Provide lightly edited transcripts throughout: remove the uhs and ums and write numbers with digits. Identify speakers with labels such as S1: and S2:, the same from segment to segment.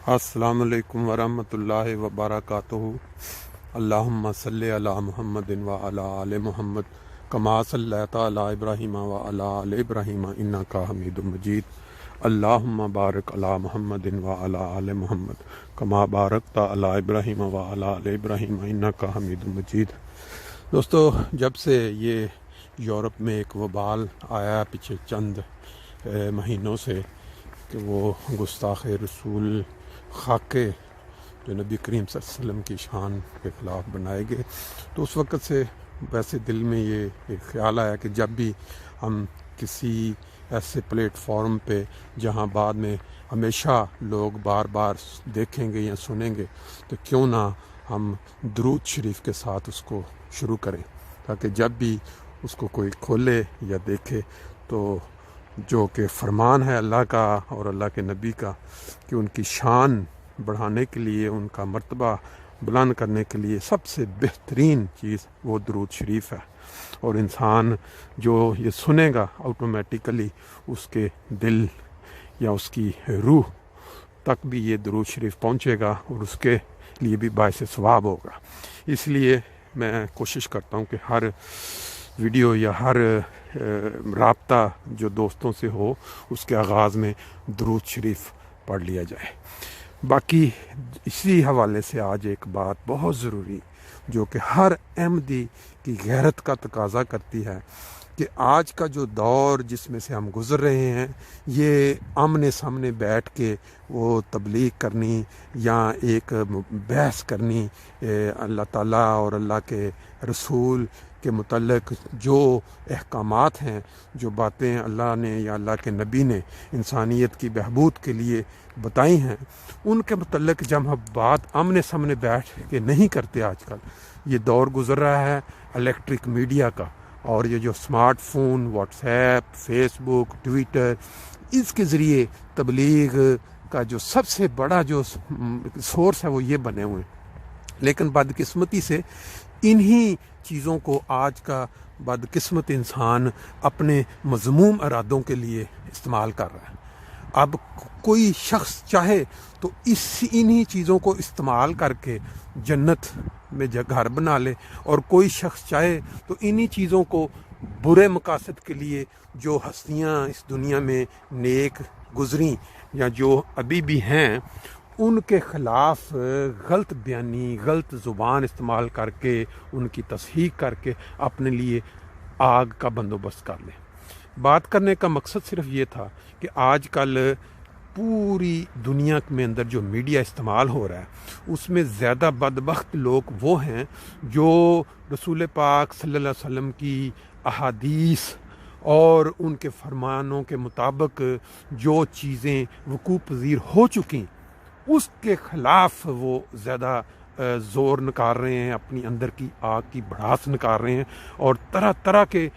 S1: السلام علیکم ورحمۃ اللہ وبرکاتہ۔ اللہم صلی علی محمد وعلی آل محمد کما صلیت علی ابراہیم وعلی آل ابراہیم انک حمید مجید۔ اللہم بارک علی محمد وعلی آل محمد کما بارکت علی ابراہیم وعلی آل ابراہیم انک حمید مجید۔ دوستو، جب سے یہ یورپ میں ایک وبال آیا پچھلے چند مہینوں سے کہ وہ گستاخ رسول خاکے جو نبی کریم صلی اللہ علیہ وسلم کی شان کے خلاف بنائے گئے، تو اس وقت سے ویسے دل میں یہ ایک خیال آیا کہ جب بھی ہم کسی ایسے پلیٹ فارم پہ جہاں بعد میں ہمیشہ لوگ بار بار دیکھیں گے یا سنیں گے، تو کیوں نہ ہم درود شریف کے ساتھ اس کو شروع کریں، تاکہ جب بھی اس کو کوئی کھولے یا دیکھے تو جو کہ فرمان ہے اللہ کا اور اللہ کے نبی کا کہ ان کی شان بڑھانے کے لیے، ان کا مرتبہ بلند کرنے کے لیے سب سے بہترین چیز وہ درود شریف ہے، اور انسان جو یہ سنے گا آٹومیٹیکلی اس کے دل یا اس کی روح تک بھی یہ درود شریف پہنچے گا اور اس کے لیے بھی باعث ثواب ہوگا۔ اس لیے میں کوشش کرتا ہوں کہ ہر ویڈیو یا ہر رابطہ جو دوستوں سے ہو اس کے آغاز میں درود شریف پڑھ لیا جائے۔ باقی اسی حوالے سے آج ایک بات بہت ضروری جو کہ ہر احمدی کی غیرت کا تقاضا کرتی ہے کہ آج کا جو دور جس میں سے ہم گزر رہے ہیں، یہ آمنے سامنے بیٹھ کے وہ تبلیغ کرنی یا ایک بحث کرنی اللہ تعالیٰ اور اللہ کے رسول کے متعلق جو احکامات ہیں، جو باتیں اللہ نے یا اللہ کے نبی نے انسانیت کی بہبود کے لیے بتائی ہیں، ان کے متعلق جب ہم بات آمنے سامنے بیٹھ کے نہیں کرتے، آج کل یہ دور گزر رہا ہے الیکٹرک میڈیا کا، اور یہ جو smart phone, WhatsApp, Facebook, Twitter, اس کے ذریعے تبلیغ کا جو سب سے بڑا جو سورس ہے وہ یہ بنے ہوئے ہیں۔ لیکن بدقسمتی سے انہی چیزوں کو آج کا بدقسمت انسان اپنے مذموم ارادوں کے لیے استعمال کر رہا ہے۔ اب کوئی شخص چاہے تو انہی چیزوں کو استعمال کر کے جنت میں گھر بنا لے، اور کوئی شخص چاہے تو انہی چیزوں کو برے مقاصد کے لیے جو ہستیاں اس دنیا میں نیک گزریں یا جو ابھی بھی ہیں ان کے خلاف غلط بیانی، غلط زبان استعمال کر کے ان کی تصحیح کر کے اپنے لیے آگ کا بندوبست کر لیں۔ بات کرنے کا مقصد صرف یہ تھا کہ آج کل پوری دنیا میں اندر جو میڈیا استعمال ہو رہا ہے اس میں زیادہ بدبخت لوگ وہ ہیں جو رسول پاک صلی اللہ علیہ وسلم کی احادیث اور ان کے فرمانوں کے مطابق جو چیزیں وقوع پذیر ہو چکی اس کے خلاف وہ زیادہ زور نکال رہے ہیں، اپنی اندر کی آگ کی بھڑاس نکال رہے ہیں اور طرح طرح کے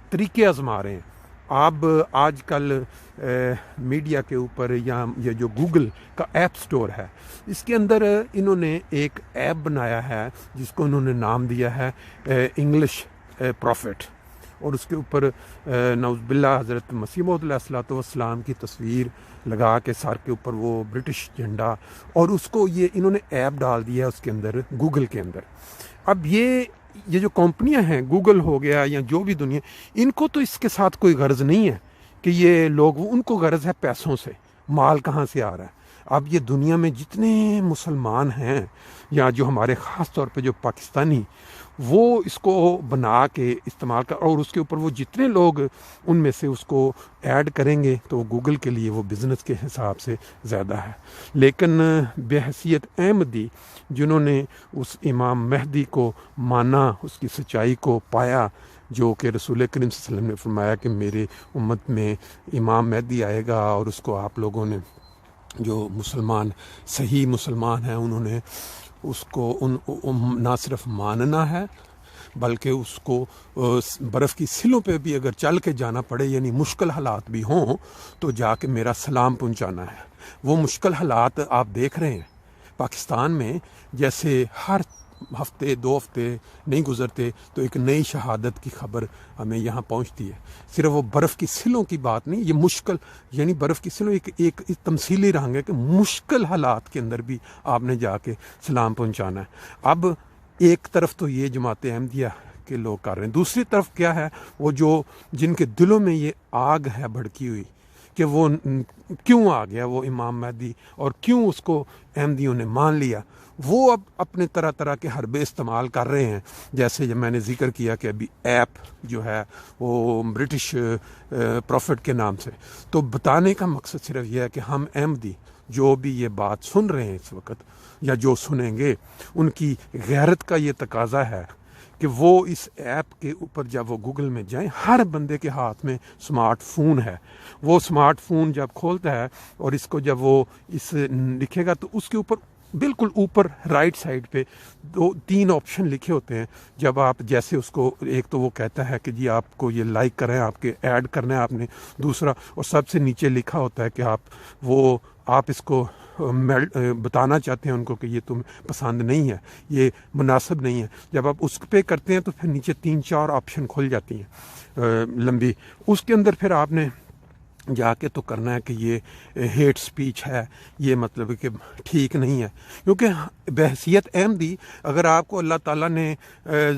S1: طریقے آزما رہے ہیں۔ اب آج کل میڈیا کے اوپر یا یہ جو گوگل کا ایپ سٹور ہے، اس کے اندر انہوں نے ایک ایپ بنایا ہے جس کو انہوں نے نام دیا ہے انگلش پروفٹ، اور اس کے اوپر نعوذ باللہ حضرت مسیح موعود علیہ الصلوۃ والسلام کی تصویر لگا کے سر کے اوپر وہ برٹش جھنڈا، اور اس کو یہ انہوں نے ایپ ڈال دیا ہے اس کے اندر، گوگل کے اندر۔ اب یہ جو کمپنیاں ہیں، گوگل ہو گیا یا جو بھی دنیا، ان کو تو اس کے ساتھ کوئی غرض نہیں ہے کہ یہ لوگ، ان کو غرض ہے پیسوں سے، مال کہاں سے آ رہا ہے۔ اب یہ دنیا میں جتنے مسلمان ہیں یا جو ہمارے خاص طور پہ جو پاکستانی، وہ اس کو بنا کے استعمال کر، اور اس کے اوپر وہ جتنے لوگ ان میں سے اس کو ایڈ کریں گے تو گوگل کے لیے وہ بزنس کے حساب سے زیادہ ہے۔ لیکن بے حیثیت احمدی جنہوں نے اس امام مہدی کو مانا، اس کی سچائی کو پایا، جو کہ رسول کریم صلی اللہ علیہ وسلم نے فرمایا کہ میرے امت میں امام مہدی آئے گا، اور اس کو آپ لوگوں نے جو مسلمان صحیح مسلمان ہیں انہوں نے اس کو نہ صرف ماننا ہے بلکہ اس کو برف کی سلوں پہ بھی اگر چل کے جانا پڑے، یعنی مشکل حالات بھی ہوں تو جا کے میرا سلام پہنچانا ہے۔ وہ مشکل حالات آپ دیکھ رہے ہیں پاکستان میں، جیسے ہر ہفتے 2 ہفتے نہیں گزرتے تو ایک نئی شہادت کی خبر ہمیں یہاں پہنچتی ہے۔ صرف وہ برف کی سلوں کی بات نہیں، یہ مشکل، یعنی برف کی سلوں ایک تمثیلی رنگ ہے کہ مشکل حالات کے اندر بھی آپ نے جا کے سلام پہنچانا ہے۔ اب ایک طرف تو یہ جماعت احمدیہ کے لوگ کر رہے ہیں، دوسری طرف کیا ہے، وہ جو جن کے دلوں میں یہ آگ ہے بھڑکی ہوئی کہ وہ کیوں آ گیا وہ امام مہدی اور کیوں اس کو احمدیوں نے مان لیا، وہ اب اپنے طرح طرح کے حربے استعمال کر رہے ہیں۔ جیسے جب میں نے ذکر کیا کہ ابھی ایپ جو ہے وہ برٹش پروفٹ کے نام سے، تو بتانے کا مقصد صرف یہ ہے کہ ہم احمدی جو بھی یہ بات سن رہے ہیں اس وقت یا جو سنیں گے، ان کی غیرت کا یہ تقاضا ہے کہ وہ اس ایپ کے اوپر جب وہ گوگل میں جائیں، ہر بندے کے ہاتھ میں سمارٹ فون ہے، وہ سمارٹ فون جب کھولتا ہے اور اس کو جب وہ اس لکھے گا تو اس کے اوپر بالکل اوپر رائٹ سائڈ پہ 2-3 آپشن لکھے ہوتے ہیں۔ جب آپ جیسے اس کو ایک تو وہ کہتا ہے کہ جی آپ کو یہ لائک کریں، آپ کے ایڈ کرنا ہے آپ نے، دوسرا اور سب سے نیچے لکھا ہوتا ہے کہ آپ اس کو بتانا چاہتے ہیں ان کو کہ یہ تمہیں پسند نہیں ہے، یہ مناسب نہیں ہے۔ جب آپ اس پہ کرتے ہیں تو پھر نیچے 3-4 آپشن کھل جاتی ہیں لمبی، اس کے اندر پھر آپ نے جا کے تو کرنا ہے کہ یہ ہیٹ سپیچ ہے، یہ مطلب کہ ٹھیک نہیں ہے، کیونکہ بحیثیت احمدی اگر آپ کو اللہ تعالیٰ نے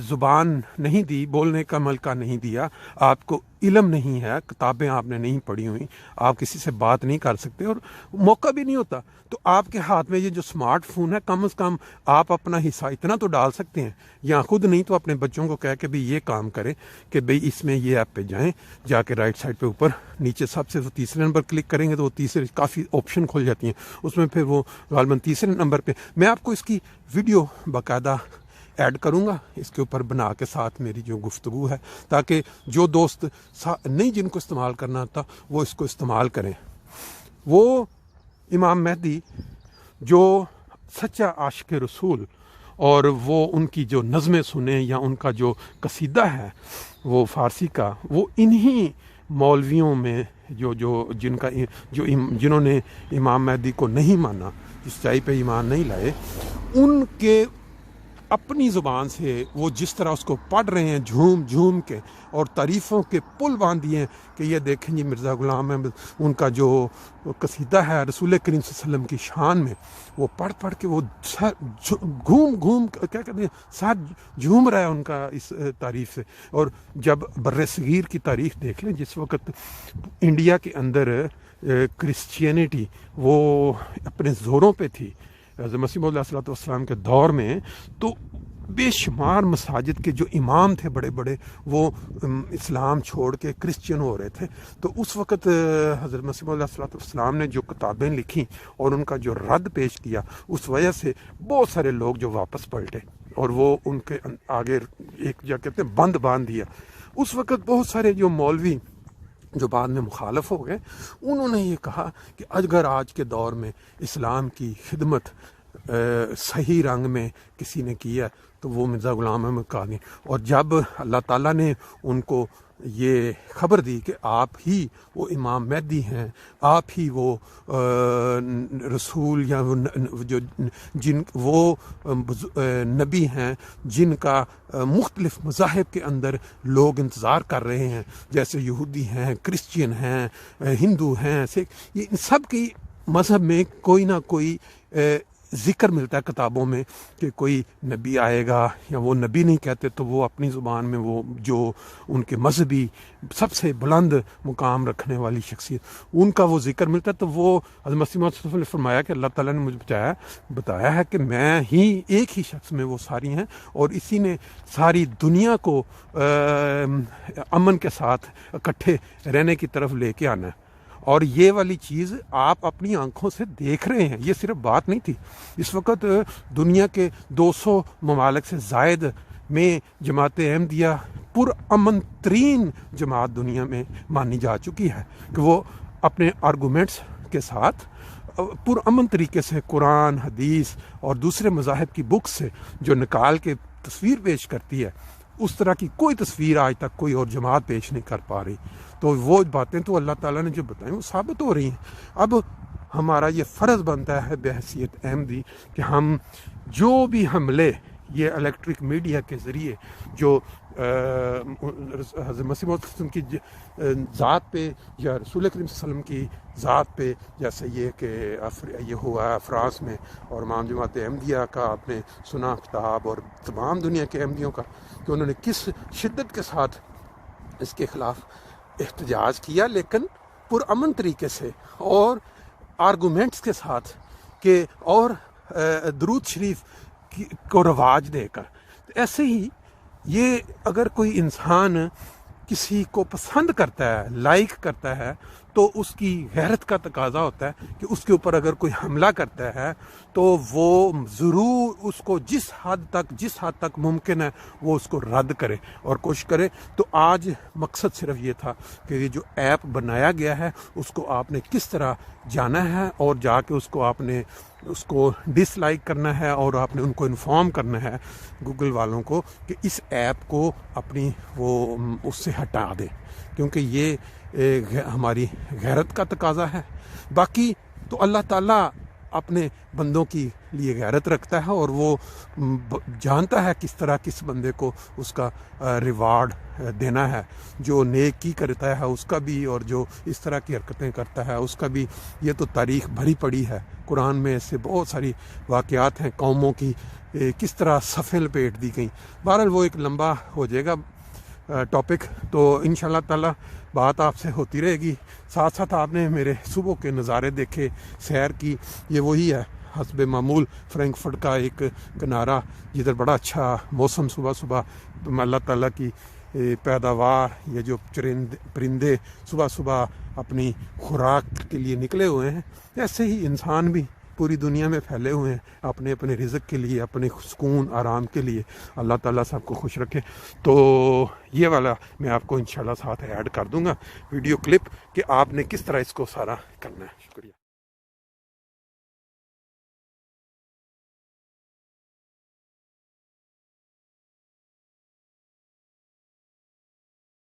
S1: زبان نہیں دی، بولنے کا ملکہ نہیں دیا، آپ کو علم نہیں ہے، کتابیں آپ نے نہیں پڑھی ہوئی، آپ کسی سے بات نہیں کر سکتے اور موقع بھی نہیں ہوتا، تو آپ کے ہاتھ میں یہ جو سمارٹ فون ہے، کم از کم آپ اپنا حصہ اتنا تو ڈال سکتے ہیں، یا خود نہیں تو اپنے بچوں کو کہہ کے بھی یہ کام کریں کہ بھئی اس میں یہ ایپ پہ جائیں، جا کے رائٹ سائڈ پہ اوپر نیچے سب سے تیسرے نمبر کلک کریں گے تو وہ تیسرے کافی آپشن کھل جاتی ہیں، اس میں پھر وہ غالباً تیسرے نمبر پہ میں آپ کو اس کی ویڈیو باقاعدہ ایڈ کروں گا اس کے اوپر بنا کے ساتھ میری جو گفتگو ہے، تاکہ جو دوست نہیں جن کو استعمال کرنا آتا وہ اس کو استعمال کریں۔ وہ امام مہدی جو سچا عاشق رسول اور وہ ان کی جو نظمیں سنیں یا ان کا جو قصیدہ ہے وہ فارسی کا، وہ انہی مولویوں میں جنہوں نے امام مہدی کو نہیں مانا، جس چائی پہ ایمان نہیں لائے، ان کے اپنی زبان سے وہ جس طرح اس کو پڑھ رہے ہیں جھوم جھوم کے اور تعریفوں کے پل باندھ دیے ہیں کہ یہ دیکھیں جی مرزا غلام احمد، ان کا جو قصیدہ ہے رسول کریم صلی اللہ علیہ وسلم کی شان میں، وہ پڑھ کے وہ گھوم کیا کہتے ہیں، ساتھ جھوم رہا ہے ان کا اس تعریف سے۔ اور جب بر صغیر کی تاریخ دیکھ لیں، جس وقت انڈیا کے اندر کرسچینٹی وہ اپنے زوروں پہ تھی حضرت مسیح موعود علیہ السلام کے دور میں، تو بے شمار مساجد کے جو امام تھے بڑے بڑے، وہ اسلام چھوڑ کے کرسچین ہو رہے تھے، تو اس وقت حضرت مسیح موعود علیہ السلام نے جو کتابیں لکھیں اور ان کا جو رد پیش کیا، اس وجہ سے بہت سارے لوگ جو واپس پلٹے اور وہ ان کے آگے ایک جگہ کہتے ہیں بند باندھ دیا۔ اس وقت بہت سارے جو مولوی جو بعد میں مخالف ہو گئے، انہوں نے یہ کہا کہ اگر آج کے دور میں اسلام کی خدمت صحیح رنگ میں کسی نے کیا تو وہ مرزا غلام احمد قادری، اور جب اللہ تعالیٰ نے ان کو یہ خبر دی کہ آپ ہی وہ امام مہدی ہیں، آپ ہی وہ رسول یا وہ نبی ہیں جن کا مختلف مذاہب کے اندر لوگ انتظار کر رہے ہیں، جیسے یہودی ہیں، کرسچین ہیں، ہندو ہیں، سکھ، یہ ان سب کی مذہب میں کوئی نہ کوئی ذکر ملتا ہے کتابوں میں کہ کوئی نبی آئے گا، یا وہ نبی نہیں کہتے تو وہ اپنی زبان میں وہ جو ان کے مذہبی سب سے بلند مقام رکھنے والی شخصیت، ان کا وہ ذکر ملتا ہے۔ تو وہ حضرت مسیح موعود صلی اللہ علیہ وسلم نے فرمایا کہ اللہ تعالیٰ نے مجھے بتایا ہے کہ میں ہی ایک ہی شخص میں وہ ساری ہیں، اور اسی نے ساری دنیا کو امن کے ساتھ اکٹھے رہنے کی طرف لے کے آنا ہے، اور یہ والی چیز آپ اپنی آنکھوں سے دیکھ رہے ہیں۔ یہ صرف بات نہیں تھی، اس وقت دنیا کے 200 ممالک سے زائد میں جماعت احمدیہ پرامن ترین جماعت دنیا میں مانی جا چکی ہے کہ وہ اپنے آرگومنٹس کے ساتھ پرامن طریقے سے قرآن، حدیث اور دوسرے مذاہب کی بکس سے جو نکال کے تصویر پیش کرتی ہے، اس طرح کی کوئی تصویر آج تک کوئی اور جماعت پیش نہیں کر پا رہی۔ تو وہ باتیں تو اللہ تعالیٰ نے جو بتائیں وہ ثابت ہو رہی ہیں۔ اب ہمارا یہ فرض بنتا ہے بحیثیت احمدی کہ ہم جو بھی حملے یہ الیکٹرک میڈیا کے ذریعے جو حضرت مسیح موعود کی ذات پہ یا رسول کریم صلی اللہ علیہ وسلم کی ذات پہ، جیسے یہ کہ یہ ہوا ہے فرانس میں، اور امام جماعت احمدیہ کا آپ نے سنا خطاب، اور تمام دنیا کے احمدیوں کا، کہ انہوں نے کس شدت کے ساتھ اس کے خلاف احتجاج کیا، لیکن پرامن طریقے سے اور آرگومنٹس کے ساتھ، کہ اور درود شریف کو رواج دے کر۔ ایسے ہی یہ اگر کوئی انسان کسی کو پسند کرتا ہے، لائک کرتا ہے، تو اس کی غیرت کا تقاضا ہوتا ہے کہ اس کے اوپر اگر کوئی حملہ کرتا ہے تو وہ ضرور اس کو جس حد تک ممکن ہے وہ اس کو رد کرے اور کوشش کرے۔ تو آج مقصد صرف یہ تھا کہ یہ جو ایپ بنایا گیا ہے اس کو آپ نے کس طرح جانا ہے، اور جا کے اس کو آپ نے اس کو ڈس لائک کرنا ہے، اور آپ نے ان کو انفارم کرنا ہے گوگل والوں کو کہ اس ایپ کو اپنی وہ اس سے ہٹا دیں، کیونکہ یہ ہماری غیرت کا تقاضا ہے۔ باقی تو اللہ تعالیٰ اپنے بندوں کی لیے غیرت رکھتا ہے، اور وہ جانتا ہے کس طرح کس بندے کو اس کا ریوارڈ دینا ہے، جو نیکی کرتا ہے اس کا بھی، اور جو اس طرح کی حرکتیں کرتا ہے اس کا بھی۔ یہ تو تاریخ بھری پڑی ہے، قرآن میں ایسے بہت ساری واقعات ہیں قوموں کی کس طرح صفیں لپیٹ دی گئیں۔ بہرحال وہ ایک لمبا ہو جائے گا ٹاپک، تو انشاءاللہ تعالی بات آپ سے ہوتی رہے گی۔ ساتھ ساتھ آپ نے میرے صبح کے نظارے دیکھے، سیر کی، یہ وہی ہے حسب معمول فرینکفرٹ کا ایک کنارہ، جدھر بڑا اچھا موسم، صبح اللہ تعالیٰ کی پیداوار، یہ جو پرندے صبح اپنی خوراک کے لیے نکلے ہوئے ہیں، ایسے ہی انسان بھی پوری دنیا میں پھیلے ہوئے ہیں اپنے رزق کے لیے، اپنے سکون آرام کے لیے۔ اللہ تعالیٰ سب کو خوش رکھے۔ تو یہ والا میں آپ کو انشاءاللہ ساتھ ایڈ کر دوں گا ویڈیو کلپ، کہ آپ نے کس طرح اس کو سارا کرنا ہے۔ شکریہ۔